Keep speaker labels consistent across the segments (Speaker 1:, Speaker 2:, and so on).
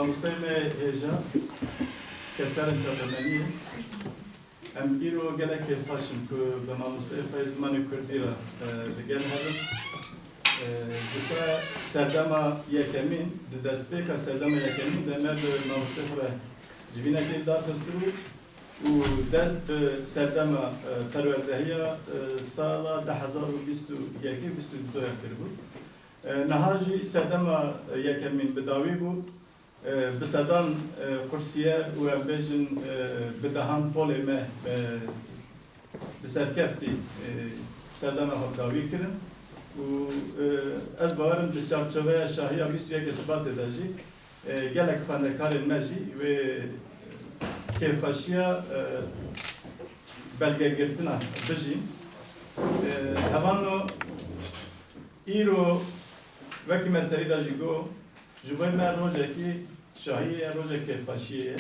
Speaker 1: mamosteyme heja keftarên çapemeniyê em îro gelekê xweşin ku bi mamosteyê xwe zimanê Kurdî re digel hebin di xwe serdema yekemîn di destpêka serdema yekemîn de me bi mamosteyê xwe civînekê darxistibû û dest bi serdema perwerdehiya sala 2021 22 kiribû. Niha jî serdema yekemîn bi dawî bû bi sedan kursiye û em bêjin bi dehan polê me bi serkeftî serdema hevdawî kirin û ez bawerim di çavçoveya şahiya 21 Sibatê de jî gelek xwendekarên me jî wê kêfxweşiya belgegirtina bijîn. Hevano îro wekî me serî da jî got ji bo me rojekî şahî ye rojek kêfxweşiyê ye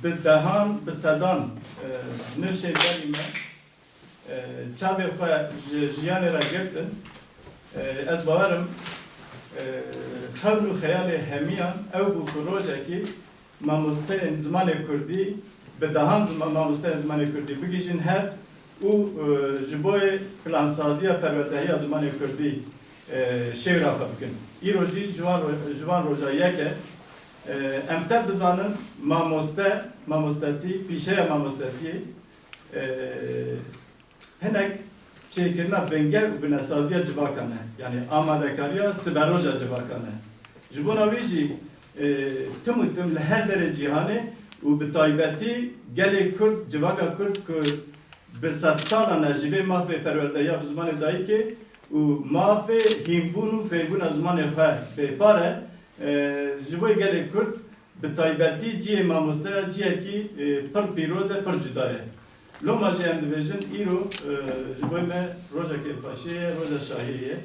Speaker 1: bi dehan bi sedan nirşê berî me çavê xwe ji jiyanê re girtin ez bawerim xewn û xeyalê hemiyan ew bû ku rojekî mamosteyên zimanê Kurdî bi dehan mamosteyên zimanê Kurdî bigîjin hev û ji bo plansaziya perwerdehiya zimanê Kurdî şêwra xwe bikin. Îro jî ji wan roja yek e em tev bizanin mamostetî pîşeya mamostetiyê hinek çêkirina bingeh û binesaziya civakan e yani amadekariya siberoja civakan e. Ji bona wî jî tim û tim li her derê cîhanê û bi taybetî gelê Kurd civaka Kurd ku bi sed salan e ji vê mafê perwerdehiya bi zimanê dayîkê û mafê hînbûn û fêrbûna zimanê xwe bêpar e ji bo gelê Kurd bi taybetî ciyê mamosteya ciyekî pir pîroz e pir cuda ye. Loma jî em dibêjin îro ji bo me roja kêfxweşiyê ye roja şahiyê ye.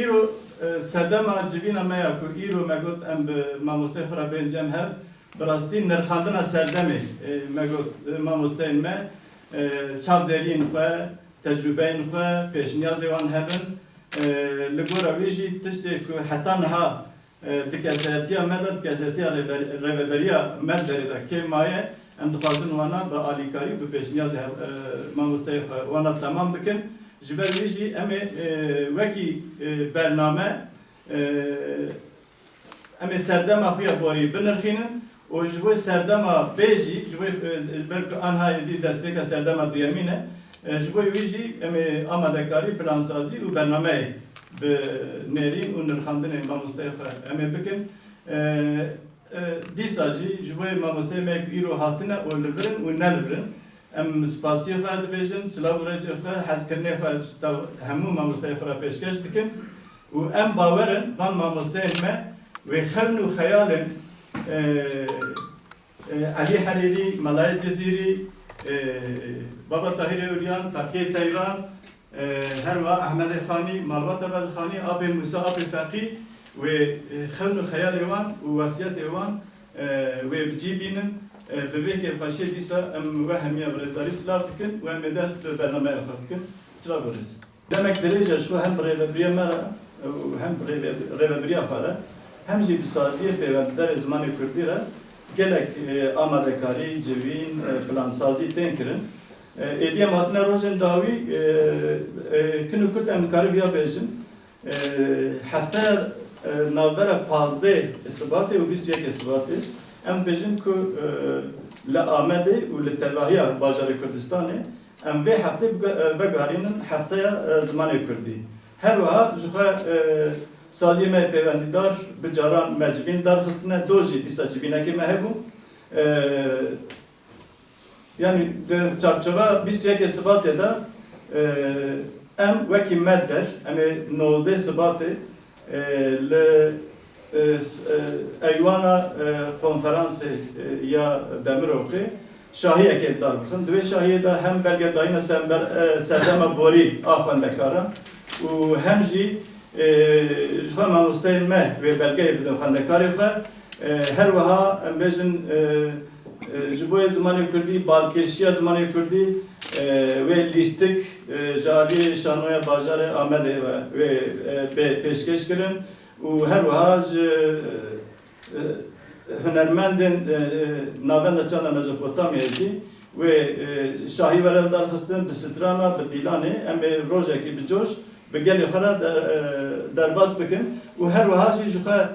Speaker 1: Îro serdema civîna me ya ku îro me got em bi mamosteyê xwe re bên cem hev bi rastî nirxandina serdemê me got mamosteyên me çavderiyên xwe tecrübeyên xwe pêşniyazê wan hebin li gora wê jî tiştê ku heta niha di kesetiya me de di kesetiya rêveberiya me derê de kêm maye em dixwazin wana bi alîkarî bi pêşniyazê mamosteyê xwe wana temam bikin ji ber wê jî em ê wekî bername em ê serdema xwe ya borî binirxînin û ji bo serdema bê jî ji bo ber ku anha êdî destpêka serdema duyemîn e ji bo wî jî em ê amadekarî plansazî û bernameyê bi nêrîn û nirxandinê mamosteyê xwe em ê bikin. Dîsa jî ji bo mamosteyê me ku îro hatine û li birin û nelibirin em spasiyê xwe dibêjin silav û rêzê xwe hezkirinê xwe hemû mamosteyê xwe re pêşkeş dikin û em bawerin van mamosteyên me wê xewn û xeyalên Elî Herêrî, Melayê Cezîrî, Baba Tahîr Ewliyan, Takiyê Teyran, herwa Ehmedê Xanî, Malbat Ebedxanî, Abê Musa, Abê Feqî wê xewn û xeyalê wan û wasiyetê wan wê bicî bînin bi vê kêfxweşiyê dîsa em we hemiya bi rêzdarî silav dikin û em ê dest bi bernameya xwe bikin. Silav birêz. Demek dirêja ji hem bi rêveberiya me re û hem bi rêveberiya xwe re hem jî bi saziyê pêwenderê zimanê Kurdî re gelek amadekarî, civîn, plansazî tên kirin. Êdî em hatine rojên dawî kin û Kurd em dikarî vêya bêjin hefteya navbera 15 Sibatê û 21 Sibatê em bêjin ku li Amedê û li Tevahiya bajarê Kurdistanê em vê heftê vegarînin hefteya zimanê Kurdî. Her wiha ji xwe saziyê me pêwendîdar bi caran me civîn darxistine do jî dîsa civînekê me hebû yani di çarçova 21 Sibatê de em wekî me der em ê 19 Sibatê li eywana konferansê ya Demirokê şahiyekê dar bixin. Di vê şahiyê de hem belgedayîna serdema borî a xwendekaran û hem jî ji xwe mamosteyên me wê belgeyê bidin xwendekarê xwe her wiha em bêjin ji bo zimanê Kurdî balkêşiya zimanê Kurdî wê lîstik ji aliyê şanoya bajarê Amedê wê pêşkeş kirin û her wiha ji هنرمندن ناوند چند مزوپوتامیایی و شاهی ورلدار خستن به سترانا به دیلانه ام روزه کی بجوش به گلی خرا در باز بکن و هر وحاجی جوخه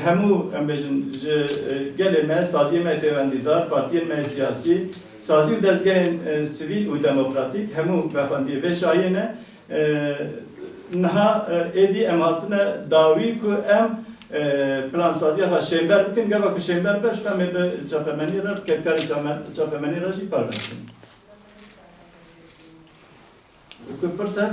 Speaker 1: همو ام بجن گلی ما سازی ما تواندیدار پارتی ما سیاسی سازی و دزگاه سیویل و دموکراتیک همو بخواندی و شاهینه نها ایدی اماتنا داوی کو ام پلان سازی ها شنبر بکن گربا که شنبر بش فهمه به چاپمنی را که کاری چاپمنی را جی پر بکن. که پرسه